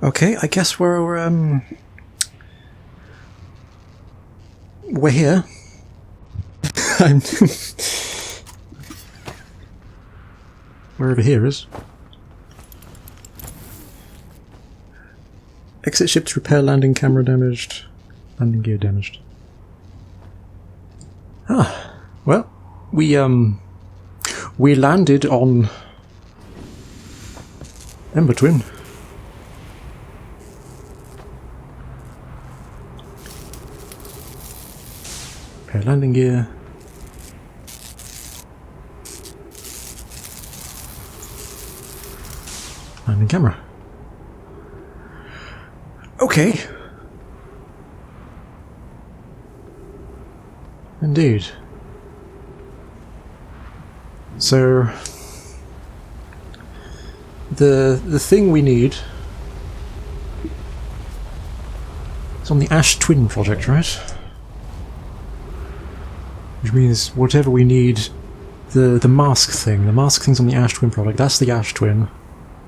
Okay, I guess we're here. I'm wherever here is. Exit ship to repair landing camera damaged. Landing gear damaged. Ah, well, we landed on Ember Twin. Repair landing gear. Landing camera. Okay. Indeed. So the thing we need is on the Ash Twin project, right? Which means whatever we need, the mask thing. The mask thing's on the Ash Twin project. That's the Ash Twin.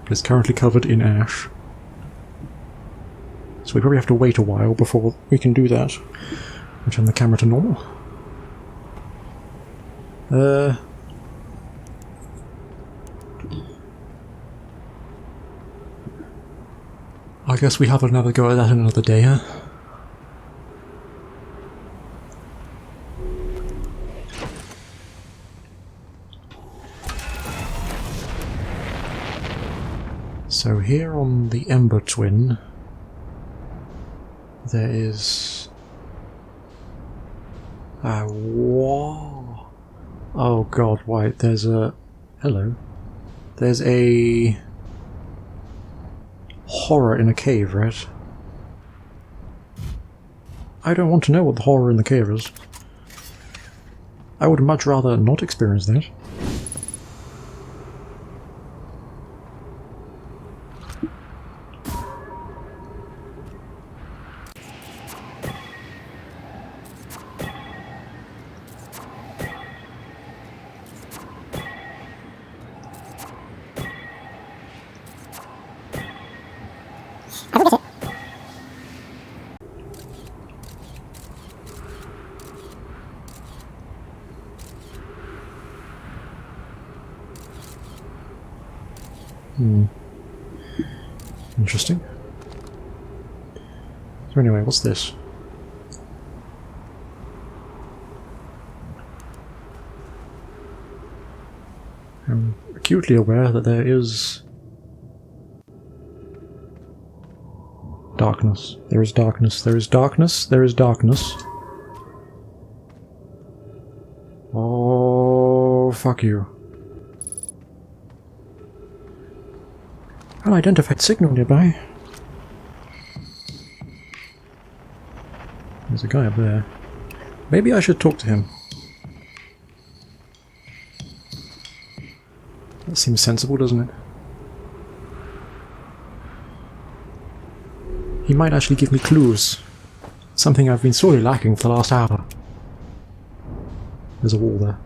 But it's currently covered in ash. So we probably have to wait a while before we can do that. I'll turn the camera to normal. I guess we have another go at that another day, huh? So here on the Ember Twin, there is... whoa! Oh god, wait, there's a... Hello. There's a... horror in a cave, right? I don't want to know what the horror in the cave is. I would much rather not experience that. Interesting. So anyway, what's this? I'm acutely aware that there is darkness. There is darkness. There is darkness. There is darkness. Oh, fuck you. Unidentified signal nearby. There's a guy up there. Maybe I should talk to him. That seems sensible, doesn't it? He might actually give me clues. Something I've been sorely lacking for the last hour. There's a wall there.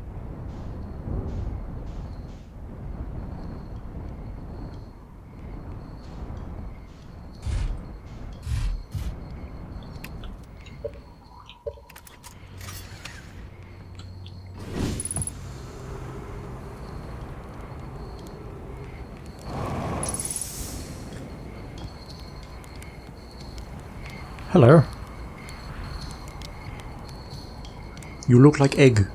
Hello. You look like egg.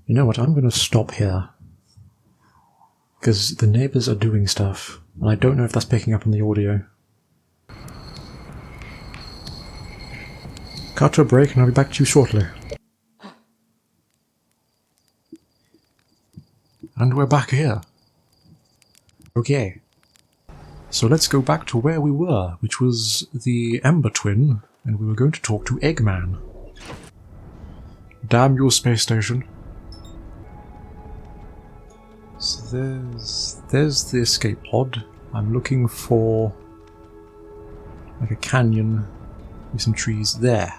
You know what, I'm going to stop here. Because the neighbours are doing stuff, and I don't know if that's picking up on the audio. Cut to a break and I'll be back to you shortly. And we're back here. Okay. So let's go back to where we were, which was the Ember Twin, and we were going to talk to Eggman. Damn your space station. So there's the escape pod. I'm looking for like a canyon with some trees there.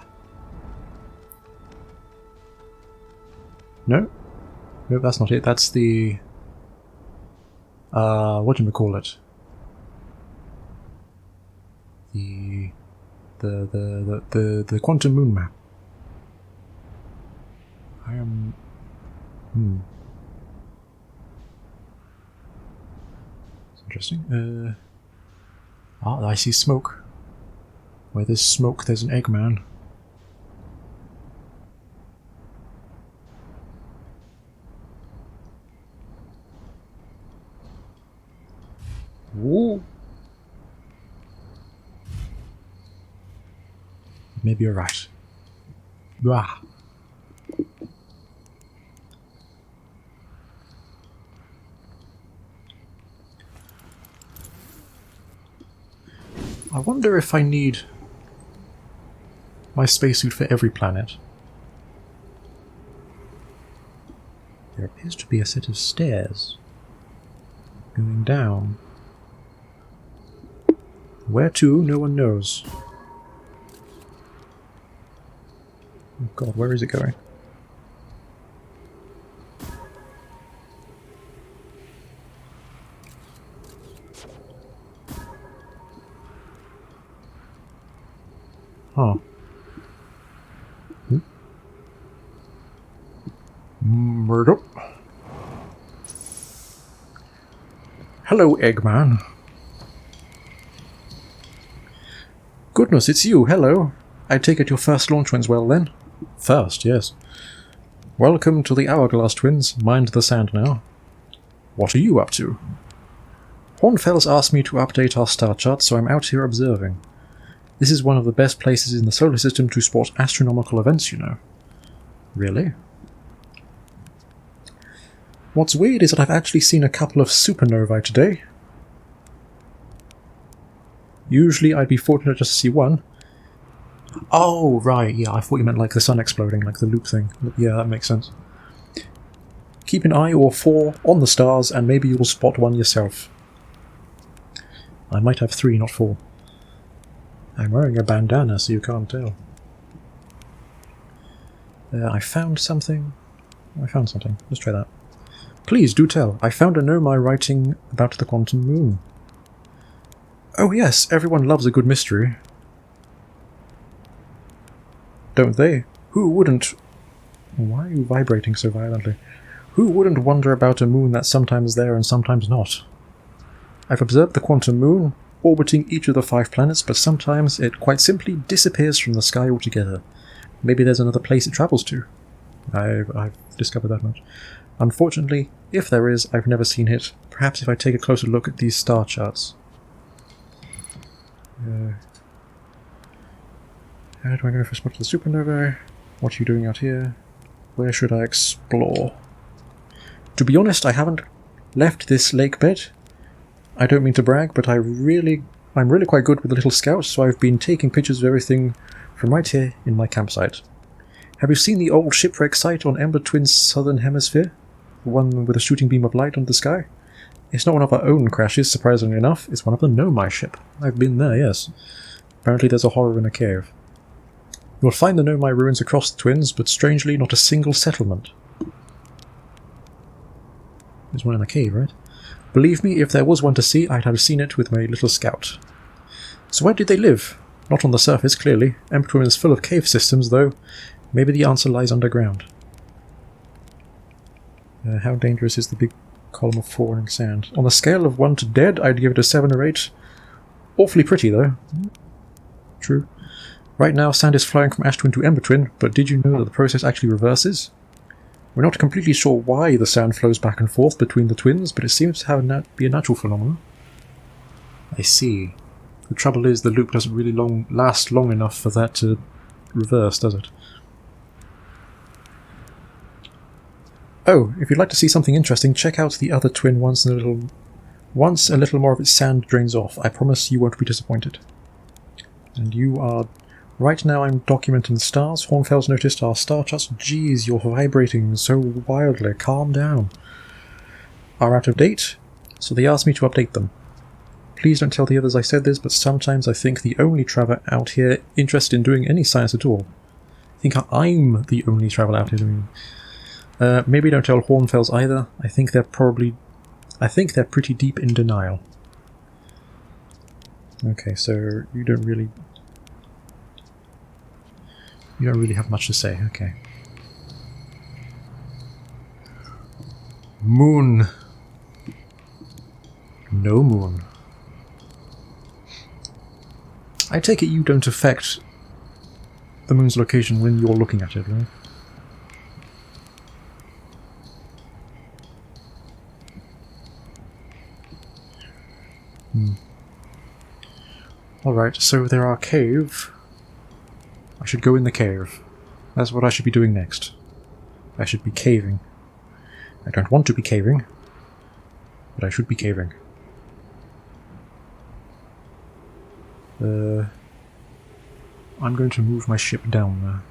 No? No, that's not it. That's the... whatchamacallit? The quantum moon map. I am... It's interesting. I see smoke. Where there's smoke, there's an Eggman. Whoa! Maybe you're right. Ah. I wonder if I need my spacesuit for every planet. There appears to be a set of stairs going down. Where to? No one knows. Oh god, where is it going? Huh. Murder. Hello, Eggman. Goodness, it's you, hello. I take it your first launch went well then? First, yes. Welcome to the Hourglass Twins. Mind the sand now. What are you up to? Hornfels asked me to update our star chart, so I'm out here observing. This is one of the best places in the solar system to spot astronomical events, you know. Really? What's weird is that I've actually seen a couple of supernovae today. Usually I'd be fortunate just to see one. Oh, right, yeah, I thought you meant like the sun exploding, like the loop thing. Yeah, that makes sense. Keep an eye or four on the stars, and maybe you'll spot one yourself. I might have 3, not 4. I'm wearing a bandana, so you can't tell. I found something. Let's try that. Please do tell. I found a Nomai writing about the quantum moon. Oh yes, everyone loves a good mystery. Don't they? Who wouldn't... Why are you vibrating so violently? Who wouldn't wonder about a moon that's sometimes there and sometimes not? I've observed the quantum moon, orbiting each of the 5 planets, but sometimes it quite simply disappears from the sky altogether. Maybe there's another place it travels to. I've discovered that much. Unfortunately, if there is, I've never seen it. Perhaps if I take a closer look at these star charts. How do I go for a spot to the supernova? What are you doing out here? Where should I explore? To be honest, I haven't left this lake bed. I don't mean to brag, but I'm really quite good with the little scouts, so I've been taking pictures of everything from right here in my campsite. Have you seen the old shipwreck site on Ember Twin's southern hemisphere? The one with a shooting beam of light on the sky? It's not one of our own crashes, surprisingly enough. It's one of the Nomai ship. I've been there, yes. Apparently there's a horror in a cave. You'll find the Nomai ruins across the Twins, but strangely not a single settlement. There's one in the cave, right? Believe me, if there was one to see, I'd have seen it with my little scout. So where did they live? Not on the surface, clearly. Ember Twin is full of cave systems, though. Maybe the answer lies underground. How dangerous is the big column of falling sand? On a scale of 1 to dead, I'd give it a 7 or 8. Awfully pretty, though. True. Right now, sand is flowing from Ash Twin to Ember Twin, but did you know that the process actually reverses? We're not completely sure why the sand flows back and forth between the twins, but it seems to be a natural phenomenon. I see. The trouble is, the loop doesn't really last long enough for that to reverse, does it? Oh, if you'd like to see something interesting, check out the other twin once a little more of its sand drains off. I promise you won't be disappointed. And you are... Right now I'm documenting the stars. Hornfels noticed our star charts. Jeez, you're vibrating so wildly. Calm down. Are out of date, so they asked me to update them. Please don't tell the others I said this, but sometimes I think the only traveller out here interested in doing any science at all. I think I'm the only traveller out here doing... maybe don't tell Hornfells either. I think they're pretty deep in denial. Okay, so you don't really have much to say, okay. Moon. No moon. I take it you don't affect the moon's location when you're looking at it, right? Alright, so there are cave. I should go in the cave. That's what I should be doing next. I should be caving. I don't want to be caving, but I should be caving. I'm going to move my ship down there.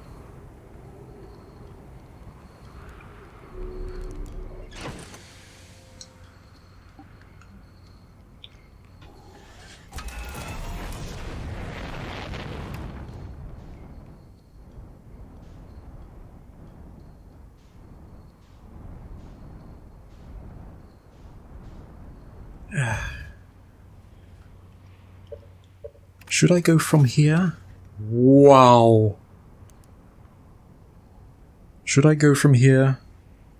Should I go from here? Wow! Should I go from here,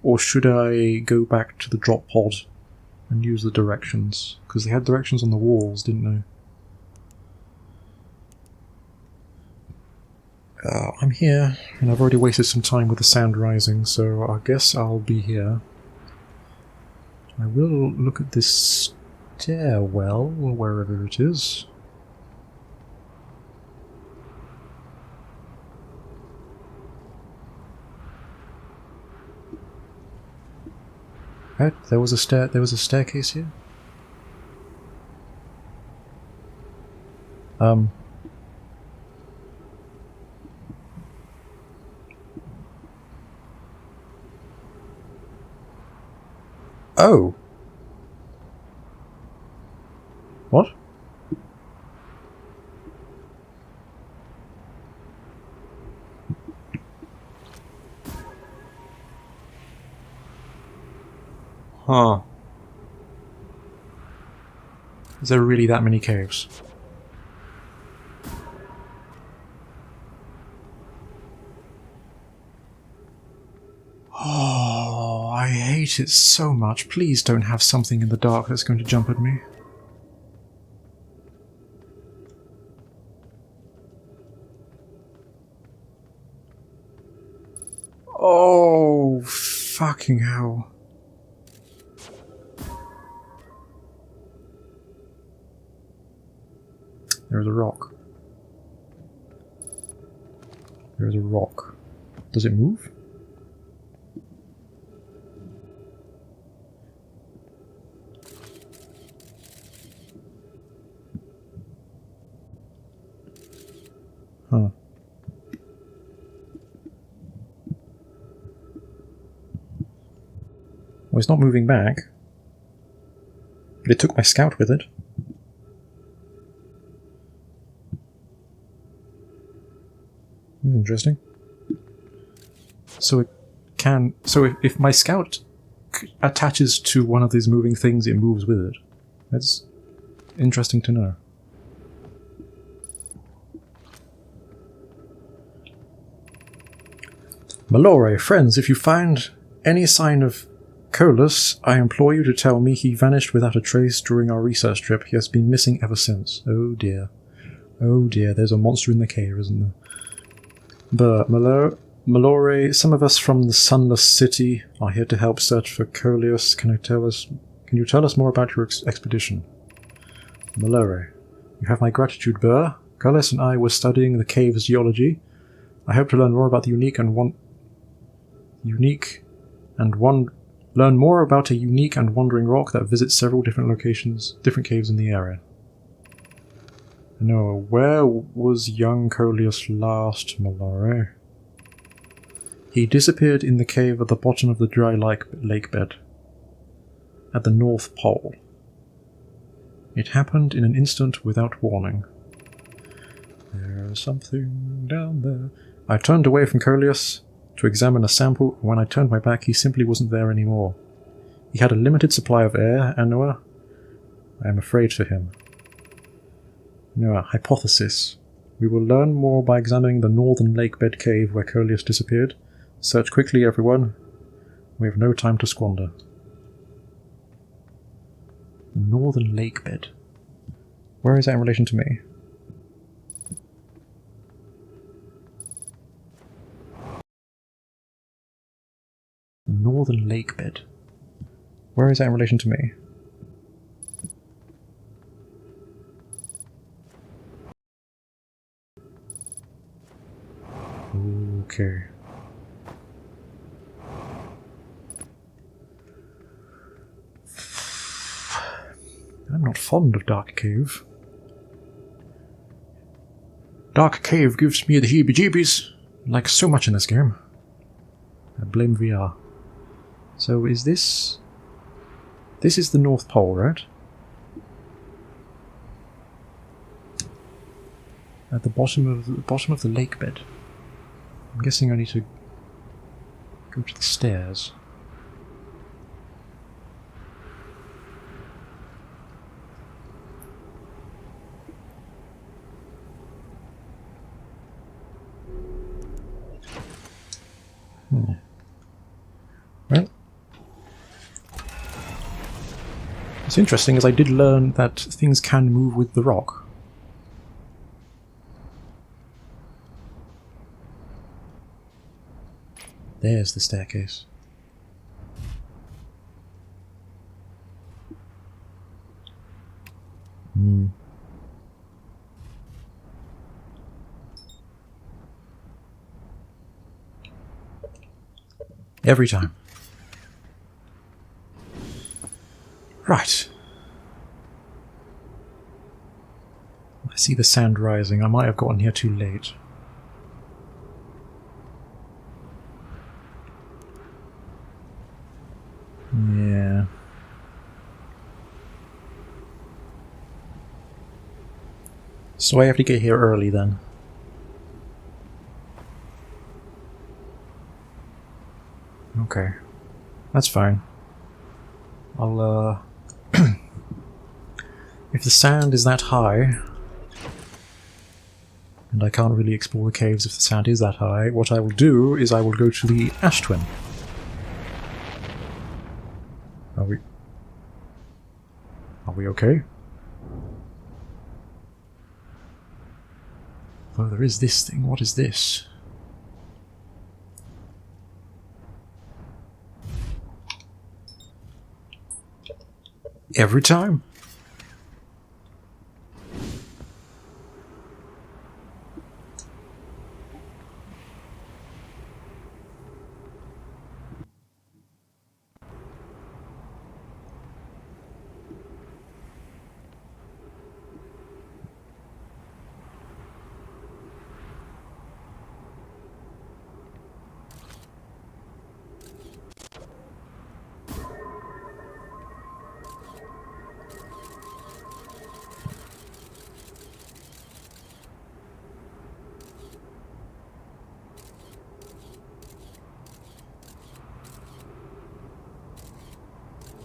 or should I go back to the drop pod and use the directions? Because they had directions on the walls, didn't they? I'm here, and I've already wasted some time with the sound rising, so I guess I'll be here. I will look at this stairwell, wherever it is. Right, there was a staircase here. Oh. What? Huh. Is there really that many caves? Oh, I hate it so much. Please don't have something in the dark that's going to jump at me. Oh, fucking hell. There's a rock. There's a rock. Does it move? Huh. Well, it's not moving back. But it took my scout with it. Interesting. So it can... So if my scout attaches to one of these moving things, it moves with it. That's interesting to know. Malore, friends, if you find any sign of Colas, I implore you to tell me he vanished without a trace during our research trip. He has been missing ever since. Oh dear. Oh dear, there's a monster in the cave, isn't there? But, Malore, some of us from the Sunless City are here to help search for Coleus. Can you tell us more about your expedition? Malore, you have my gratitude, Burr. Coleus and I were studying the cave's geology. I hope to learn more about the learn more about a unique and wandering rock that visits several different caves in the area. No, where was young Coleus last, Malore? He disappeared in the cave at the bottom of the dry lake bed, at the North Pole. It happened in an instant without warning. There's something down there. I turned away from Coleus to examine a sample, and when I turned my back he simply wasn't there anymore. He had a limited supply of air, and Noah, I am afraid for him. Noah, hypothesis. We will learn more by examining the northern lake bed cave where Coleus disappeared. Search quickly, everyone. We have no time to squander. The northern lake bed. Where is that in relation to me? The northern lake bed. Where is that in relation to me? Okay. I'm not fond of Dark Cave. Dark Cave gives me the heebie-jeebies, like so much in this game. I blame VR. So is this... This is the North Pole, right? At the bottom of the lake bed. I'm guessing I need to go to the stairs. Well, what's interesting is I did learn that things can move with the rock. There's the staircase. Every time. Right. I see the sand rising. I might have gotten here too late. Yeah. So I have to get here early then. Okay. That's fine. I'll, if the sand is that high, and I can't really explore the caves if the sand is that high, what I will do is I will go to the Ash Twin. Are we okay? Oh, there is this thing. What is this? Every time?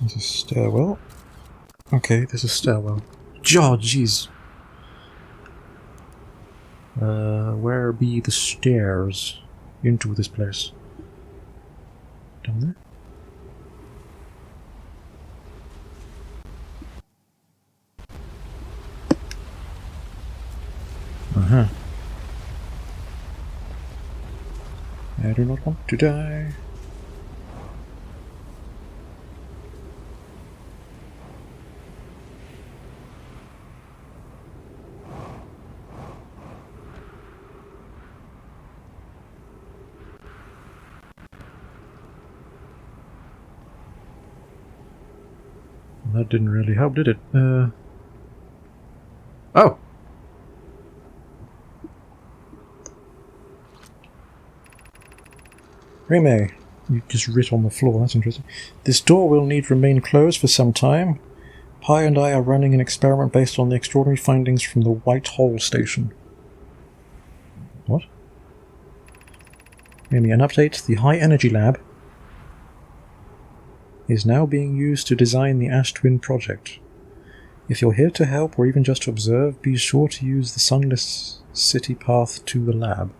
There's a stairwell. Okay, there's a stairwell. Oh, jeez. Where be the stairs into this place? Down there? Uh-huh. I do not want to die. That didn't really help, did it? Oh! Reme, you just writ on the floor, that's interesting. This door will need remain closed for some time. Pi and I are running an experiment based on the extraordinary findings from the White Hole station. What? Maybe an update. The High Energy Lab is now being used to design the Ash Twin project. If you're here to help or even just to observe, be sure to use the Sunless City path to the lab.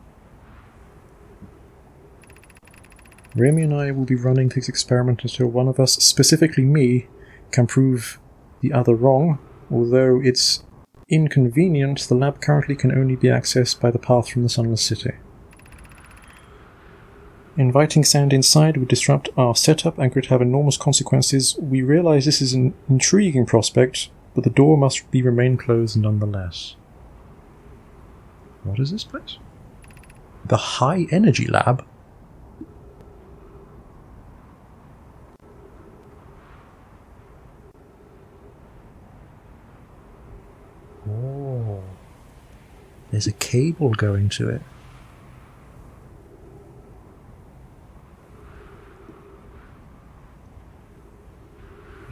Remy and I will be running this experiment until one of us, specifically me, can prove the other wrong. Although it's inconvenient, the lab currently can only be accessed by the path from the Sunless City. Inviting sand inside would disrupt our setup and could have enormous consequences. We realize this is an intriguing prospect, but the door must remain closed nonetheless. What is this place? The High Energy Lab? Oh. There's a cable going to it.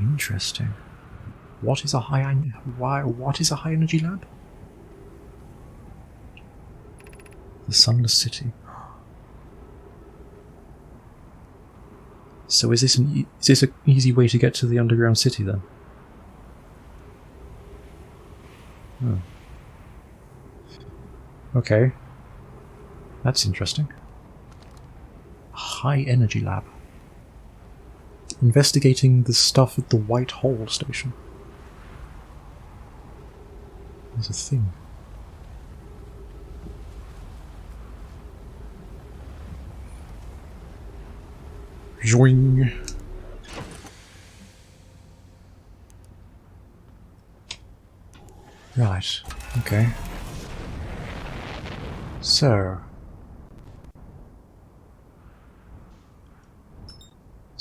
Interesting. What is a high energy lab? The Sunless City. So is this an easy way to get to the underground city then? Oh. Okay. That's interesting. High energy lab. Investigating the stuff at the White Hole station. There's a thing. Joing. Right, okay. So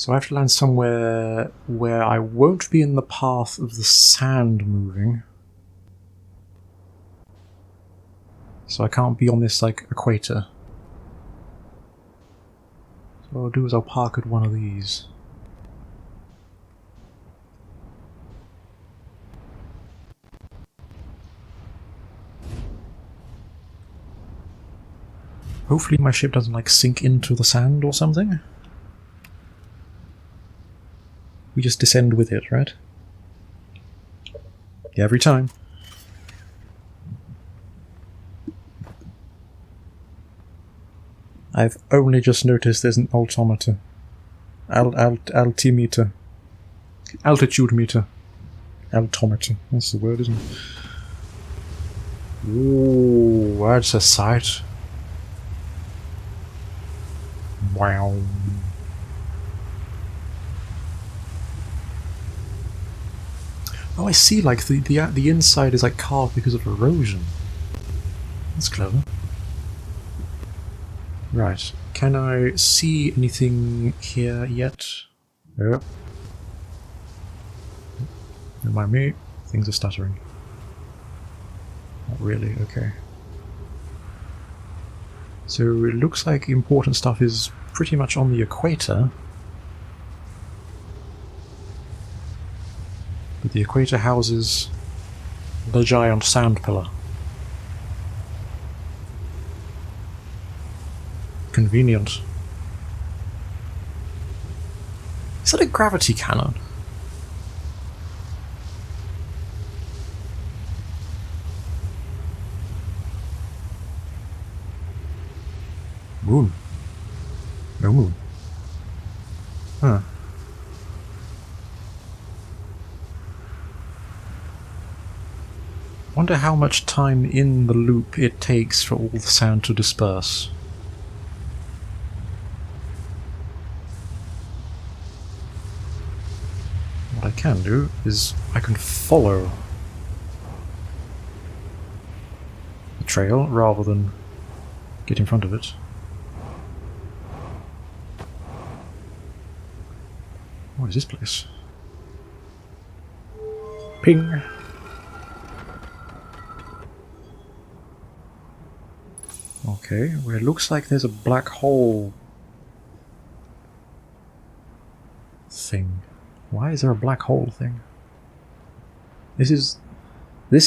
I have to land somewhere where I won't be in the path of the sand moving. So I can't be on this, like, equator. So what I'll do is I'll park at one of these. Hopefully my ship doesn't, like, sink into the sand or something. We just descend with it, right? Yeah, every time. I've only just noticed there's an altimeter. Altimeter. Altitude meter. Altimeter. That's the word, isn't it? Ooh, that's a sight. Wow. Oh, I see, like, the inside is, like, carved because of erosion. That's clever. Right. Can I see anything here yet? Yep. Don't mind me. Things are stuttering. Not really, okay. So it looks like important stuff is pretty much on the equator. But the equator houses the giant sand pillar. Convenient. Is that a gravity cannon? Moon. No moon. Huh. Wonder how much time in the loop it takes for all the sand to disperse. What I can do is I can follow the trail rather than get in front of it. What is this place? Ping! Okay, well, it looks like there's a black hole thing. Why is there a black hole thing? This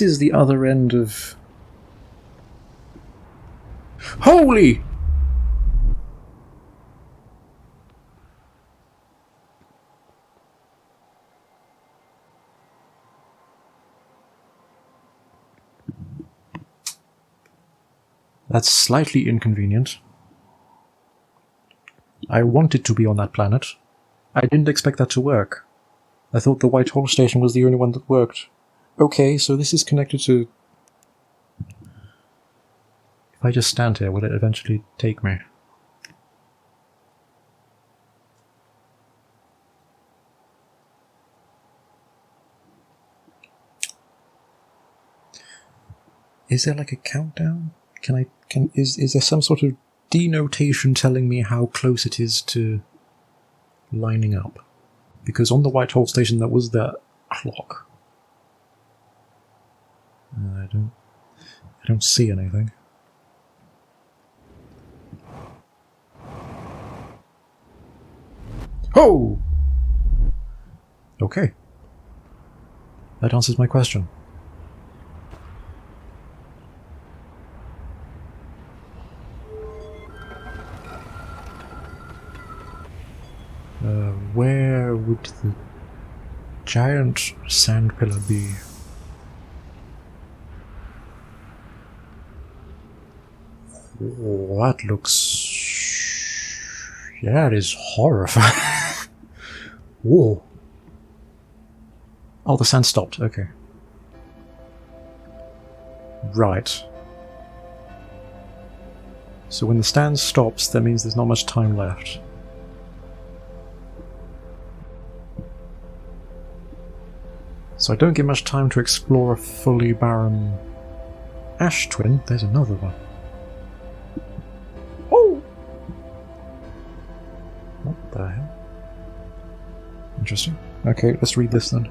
is the other end of... Holy! That's slightly inconvenient. I wanted to be on that planet. I didn't expect that to work. I thought the White Hole Station was the only one that worked. Okay, so this is connected to... If I just stand here, will it eventually take me? Is there like a countdown? Is there some sort of denotation telling me how close it is to lining up? Because on the White Hole Station there was that clock. I don't see anything. Oh! Okay. That answers my question. Where would the giant sand pillar be? Oh, that looks... Yeah, it is horrifying. Whoa. Oh, the sand stopped. Okay. Right. So when the sand stops, that means there's not much time left. So I don't get much time to explore a fully barren ash twin. There's another one. Oh! What the hell? Interesting. Okay, let's read this then.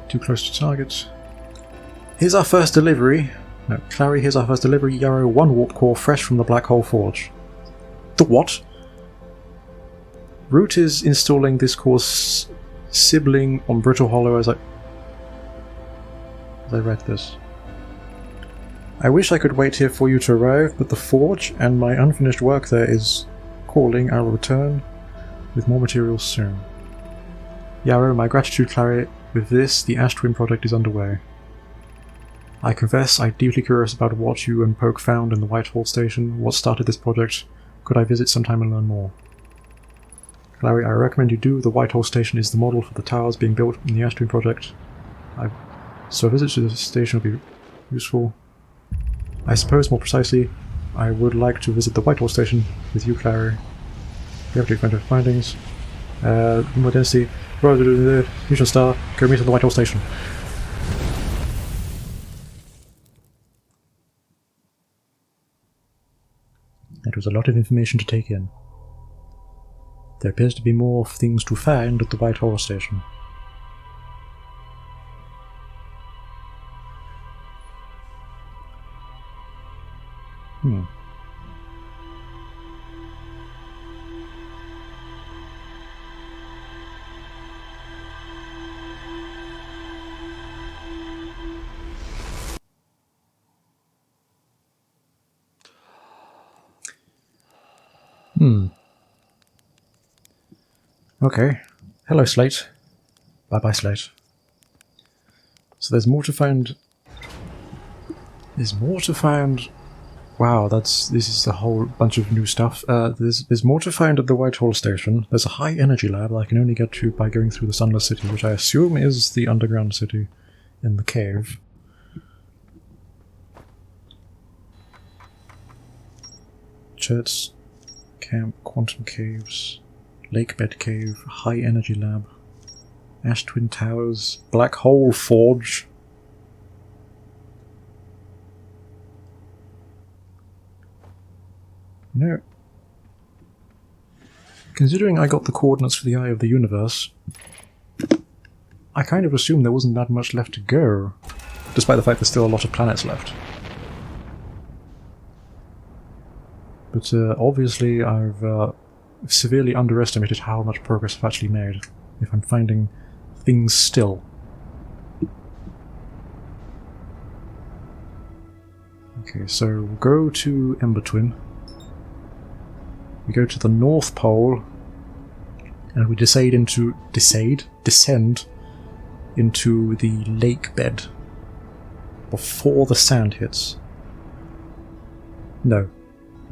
Too close to target. Here's our first delivery. No, Clary, here's our first delivery. Yarrow 1 warp core fresh from the Black Hole Forge. The what? Root is installing this core's sibling on Brittle Hollow as I read this. I wish I could wait here for you to arrive, but the forge and my unfinished work there is calling. I will return with more materials soon. Yarrow, my gratitude, Clary. With this, the Ash Twin project is underway. I confess I'm deeply curious about what you and Poke found in the White Hole Station. What started this project? Could I visit sometime and learn more? Larry, I recommend you do. The White Hole Station is the model for the towers being built in the Ash Twin project. So a visit to the station will be useful. I suppose, more precisely, I would like to visit the White Hole Station with you, Clary. We have to find our findings. More density. Neutral star. Go meet at the White Hole Station. That was a lot of information to take in. There appears to be more things to find at the White Hole Station. Okay. Hello, Slate. Bye-bye, Slate. So there's more to find... There's more to find... Wow, this is a whole bunch of new stuff. There's more to find at the White Hole Station. There's a high energy lab that I can only get to by going through the Sunless City, which I assume is the underground city in the cave. Church, camp, quantum caves, lakebed cave, high energy lab, Ash Twin Towers, Black Hole Forge. You know, considering I got the coordinates for the Eye of the Universe, I kind of assumed there wasn't that much left to go, despite the fact there's still a lot of planets left. But obviously I've severely underestimated how much progress I've actually made. If I'm finding things still. Okay, so we'll go to Ember Twin. We go to the North Pole, and we descend into the lake bed before the sand hits. No.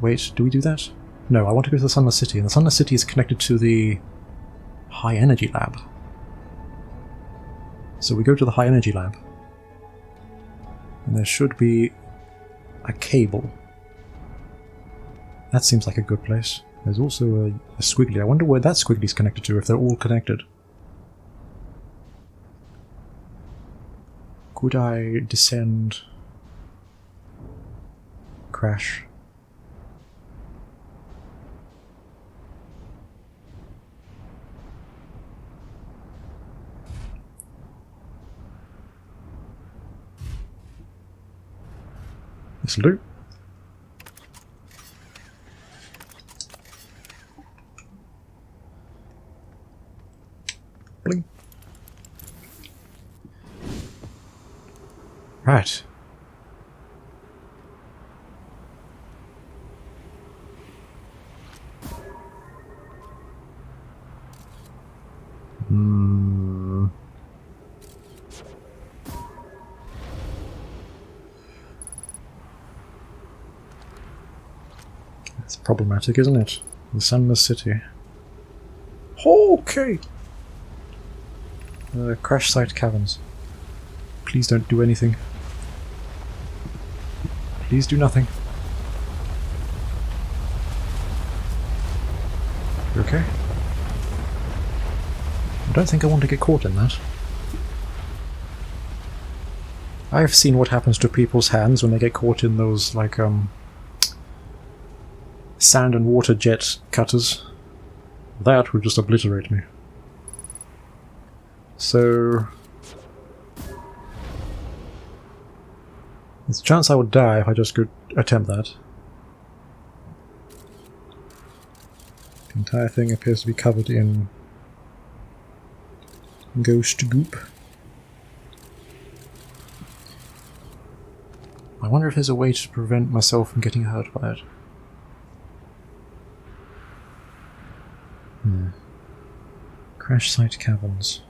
Wait, do we do that? No, I want to go to the Sunless City, and the Sunless City is connected to the High Energy Lab. So we go to the High Energy Lab, and there should be a cable. That seems like a good place. There's also a squiggly. I wonder where that squiggly is connected to, if they're all connected. Could I descend? Crash. This'll do. Bling. Right. That's problematic, isn't it? The Sunless City. Okay. Crash site caverns. Please don't do anything. Please do nothing. You okay? I don't think I want to get caught in that. I've seen what happens to people's hands when they get caught in those, like, sand and water jet cutters. That would just obliterate me. So there's a chance I would die if I just could attempt that. The entire thing appears to be covered in ghost goop. I wonder if there's a way to prevent myself from getting hurt by it. Crash site caverns.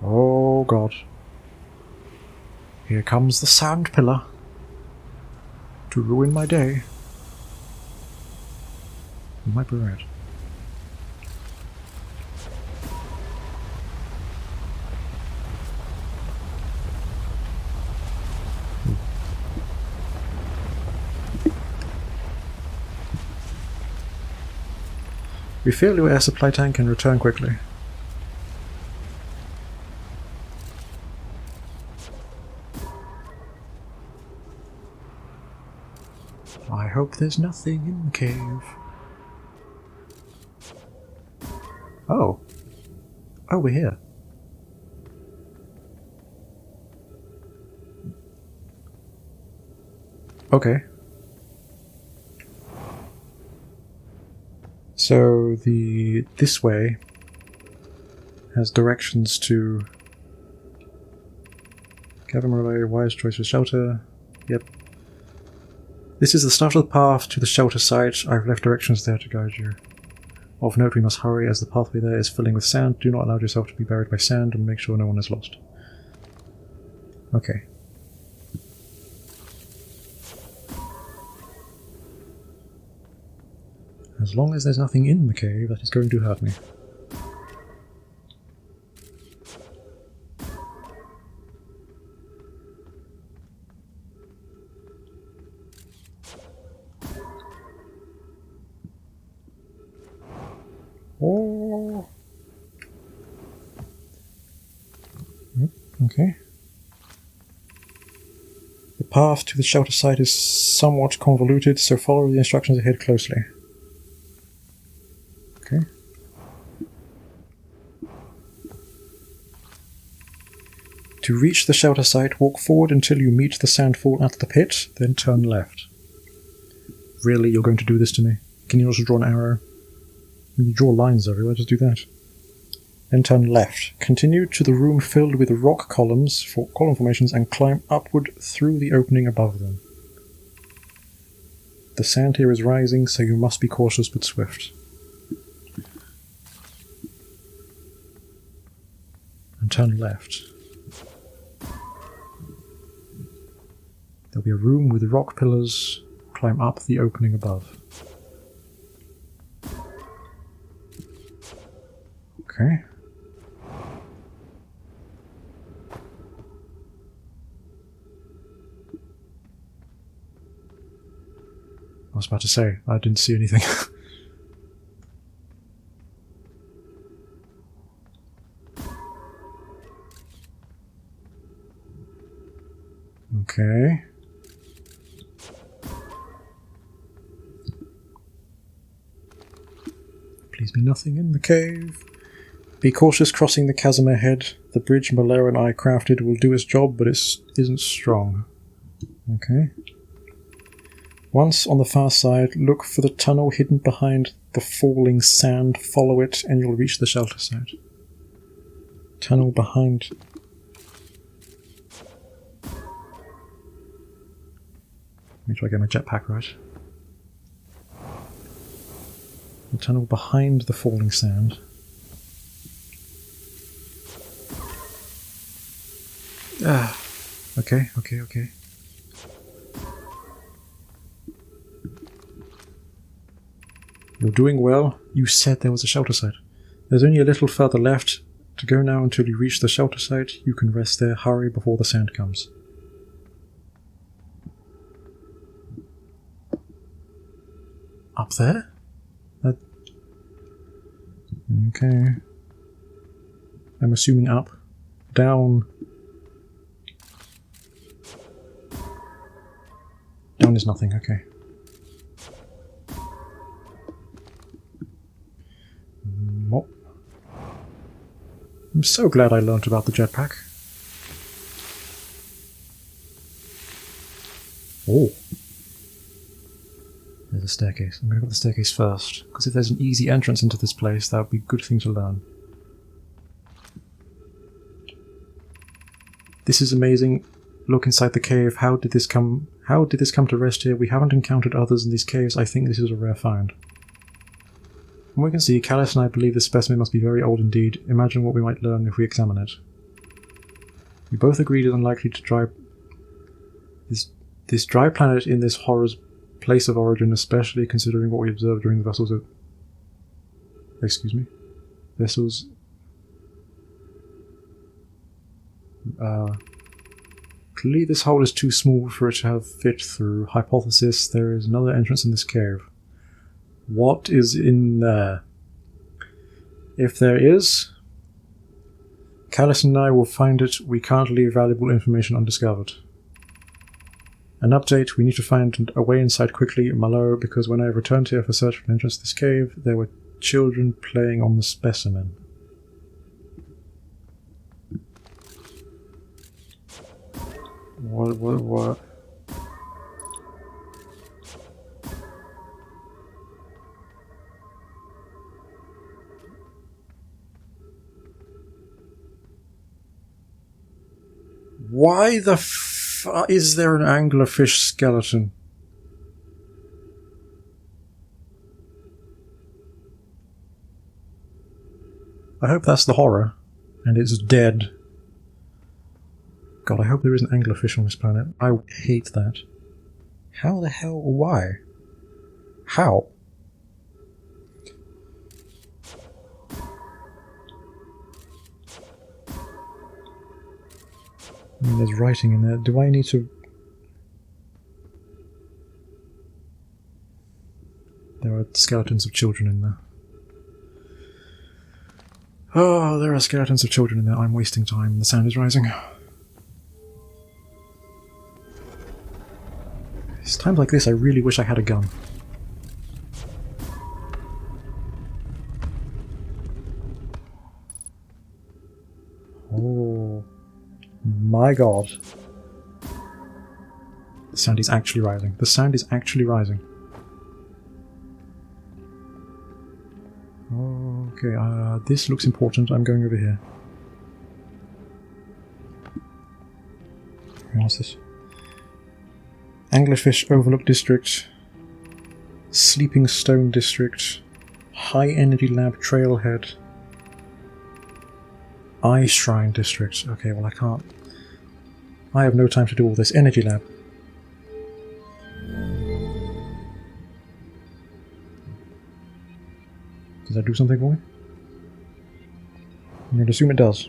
Oh god. Here comes the sand pillar to ruin my day. You might be right. Refill your air supply tank and return quickly. I hope there's nothing in the cave. Oh. Oh, we're here. Okay. So this way has directions to cavern relay, wise choice for shelter. Yep. This is the start of the path to the shelter site. I've left directions there to guide you. Of note, we must hurry as the pathway there is filling with sand. Do not allow yourself to be buried by sand and make sure no one is lost. Okay. As long as there's nothing in the cave that is going to hurt me. Oh. Okay. The path to the shelter site is somewhat convoluted, so follow the instructions ahead closely. Okay. To reach the shelter site, walk forward until you meet the sandfall at the pit, then turn left. Really? You're going to do this to me? Can you also draw an arrow? You draw lines everywhere, just do that. Then turn left. Continue to the room filled with rock columns, column formations, and climb upward through the opening above them. The sand here is rising, so you must be cautious but swift. And turn left. There'll be a room with rock pillars. Climb up the opening above. Okay. I was about to say, I didn't see anything. Okay. Please be nothing in the cave. Be cautious crossing the chasm ahead. The bridge Malero and I crafted will do its job, but it isn't strong. Okay. Once on the far side, look for the tunnel hidden behind the falling sand. Follow it and you'll reach the shelter site. Tunnel behind... Make sure I get my jetpack right. The tunnel behind the falling sand. Ah, okay. You're doing well. You said there was a shelter site. There's only a little further left to go now until you reach the shelter site. You can rest there. Hurry before the sand comes. Up there? Okay. I'm assuming up. Down. Down is nothing, okay. Mop. I'm so glad I learnt about the jetpack. Oh. There's a staircase. I'm going to go to the staircase first, because if there's an easy entrance into this place, that would be a good thing to learn. This is amazing. Look inside the cave. How did this come to rest here? We haven't encountered others in these caves. I think this is a rare find. From what we can see, Callus and I believe this specimen must be very old indeed. Imagine what we might learn if we examine it. We both agreed it's unlikely to dry... This dry planet in this horror's place of origin, especially considering what we observed during the vessel's... Excuse me? Vessel's... Clearly this hole is too small for it to have fit through. Hypothesis, there is another entrance in this cave. What is in there? If there is, Callus and I will find it. We can't leave valuable information undiscovered. An update, we need to find a way inside quickly, Malero, because when I returned here for search for an entrance to this cave, there were children playing on the specimen. What? Why the is there an anglerfish skeleton? I hope that's the horror, and it's dead. God, I hope there isn't anglerfish on this planet. I hate that. How the hell? Why? How? I mean, there's writing in there. Do I need to... There are skeletons of children in there. Oh, there are skeletons of children in there. I'm wasting time. The sound is rising. It's times like this I really wish I had a gun. Oh. My god. The sound is actually rising. The sound is actually rising. Okay, this looks important. I'm going over here. What's this? Anglerfish Overlook District. Sleeping Stone District. High Energy Lab Trailhead. Eye Shrine District. Okay, well I can't. I have no time to do all this. Energy Lab. Does that do something for me? I'm going to assume it does.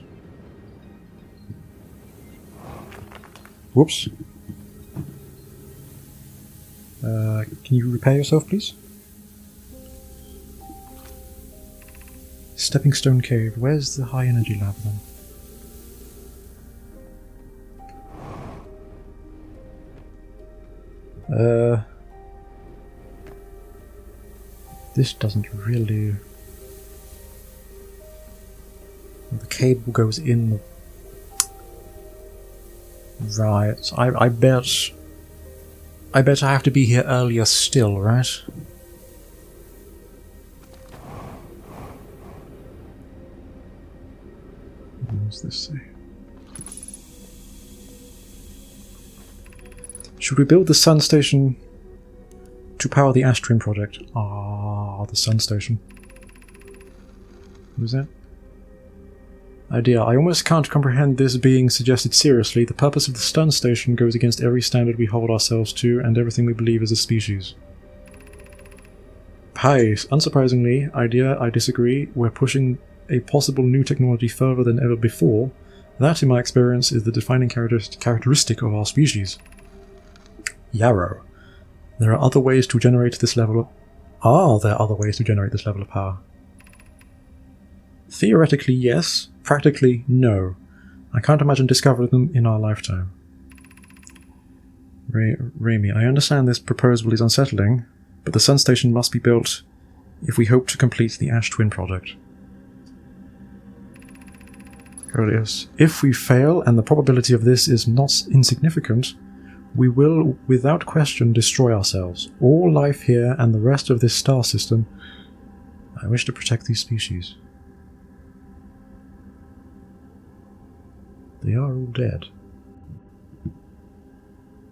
Whoops. Can you repair yourself, please? Stepping Stone Cave. Where's the high energy lab then? This doesn't really... The cable goes in... Right, I bet I have to be here earlier still, right? What does this say? Should we build the sun station to power the Ash Twin project? Ah, the sun station. What is that? Idea. I almost can't comprehend this being suggested seriously. The purpose of the stun station goes against every standard we hold ourselves to and everything we believe as a species. Hi, unsurprisingly, idea, I disagree. We're pushing a possible new technology further than ever before. That, in my experience, is the defining characteristic of our species. Yarrow. There are other ways to generate this level of... Are there other ways to generate this level of power? Theoretically, yes. Practically, no. I can't imagine discovering them in our lifetime. Raimi, I understand this proposal is unsettling, but the sun station must be built if we hope to complete the Ash Twin project. Yes. If we fail, and the probability of this is not insignificant, we will, without question, destroy ourselves, all life here and the rest of this star system. I wish to protect these species. They are all dead.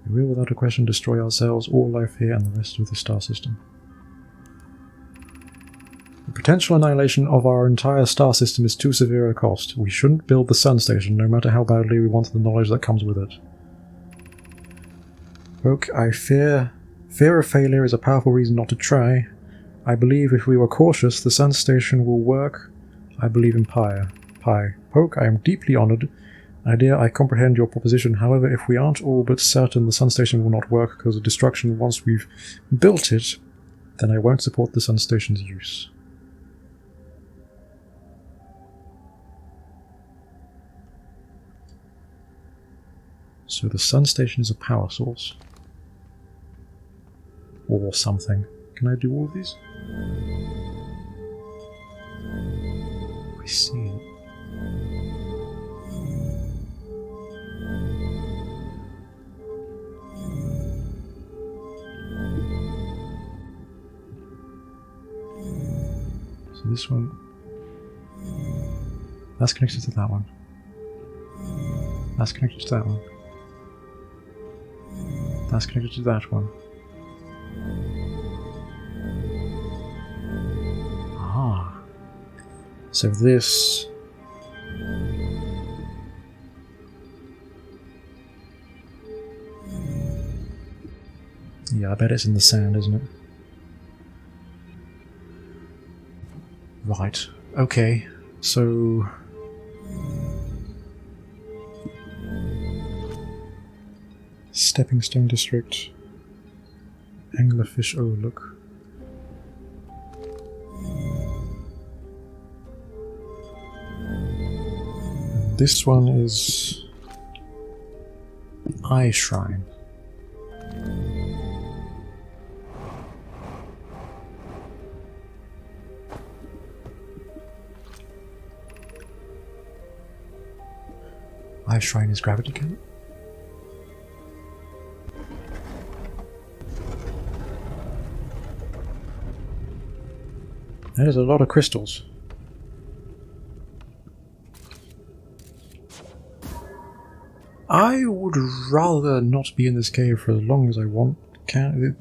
We will, without a question, destroy ourselves, all life here, and the rest of the star system. The potential annihilation of our entire star system is too severe a cost. We shouldn't build the sun station, no matter how badly we want the knowledge that comes with it. Look, fear of failure is a powerful reason not to try. I believe if we were cautious, the sun station will work. I believe in Pi. Poke, I am deeply honoured. Idea, I comprehend your proposition. However, if we aren't all but certain the sun station will not work because of destruction once we've built it, then I won't support the sun station's use. So the sun station is a power source. Or something. Can I do all of these? I see it. So this one, that's connected to that one. That's connected to that one. That's connected to that one. Ah. So this... Yeah, I bet it's in the sand, isn't it? Right. Okay. So... Stepping Stone District. Anglerfish Overlook. And this one is... Eye Shrine. Ice Shrine is gravity cannon. That is a lot of crystals. I would rather not be in this cave for as long as I want. I'm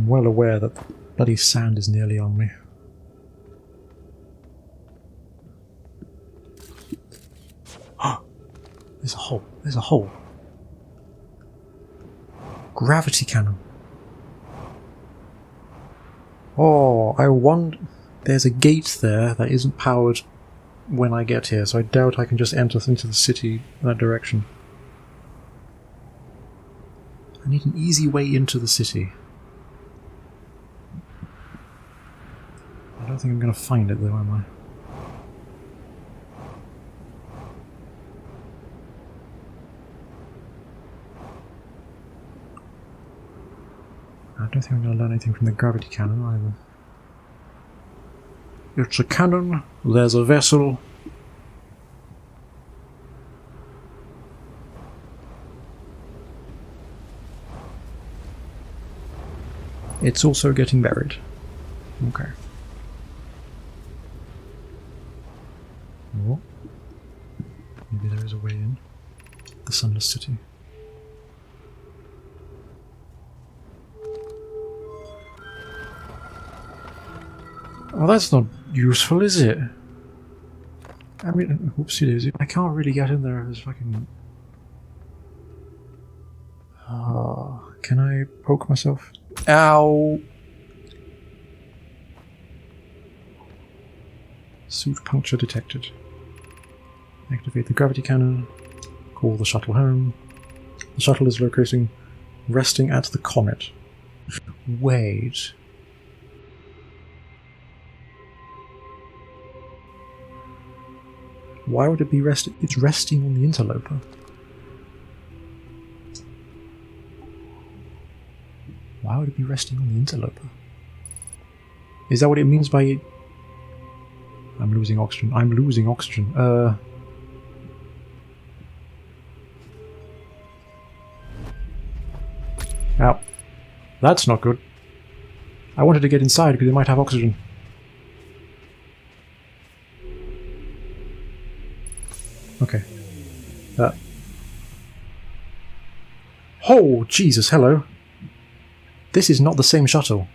well aware that bloody sand is nearly on me. There's a hole. There's a hole. Gravity cannon. Oh, I wonder... There's a gate there that isn't powered when I get here, so I doubt I can just enter into the city that direction. I need an easy way into the city. I don't think I'm going to find it though, am I? I don't think I'm going to learn anything from the gravity cannon either. It's a cannon, there's a vessel. It's also getting buried. Okay. Oh. Maybe there is a way in. The Sunless City. Oh, that's not useful, is it? I mean, whoopsie daisy. I can't really get in there. There's fucking... can I poke myself? Ow! Suit puncture detected. Activate the gravity cannon. Call the shuttle home. The shuttle is resting at the comet. Wait... Why would it be resting? It's resting on the interloper. Why would it be resting on the interloper? Is that what it means by... I'm losing oxygen. I'm losing oxygen. Ow. That's not good. I wanted to get inside because it might have oxygen. Okay. Oh, Jesus, hello. This is not the same shuttle.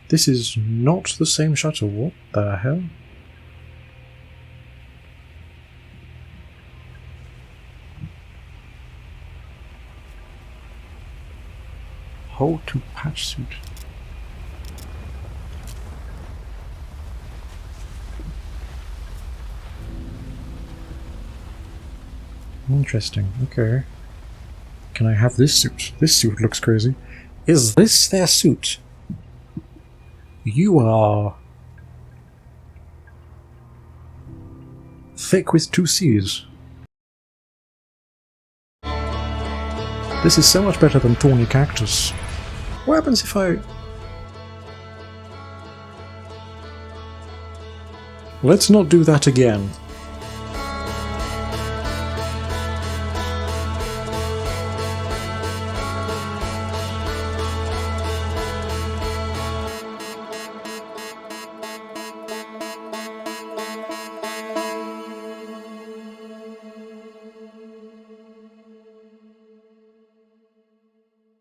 This is not the same shuttle. What the hell? Hold to patch suit. Interesting, okay. Can I have this suit? This suit looks crazy. Is this their suit? You are... thick with 2 C's. This is so much better than thorny cactus. What happens if I... Let's not do that again.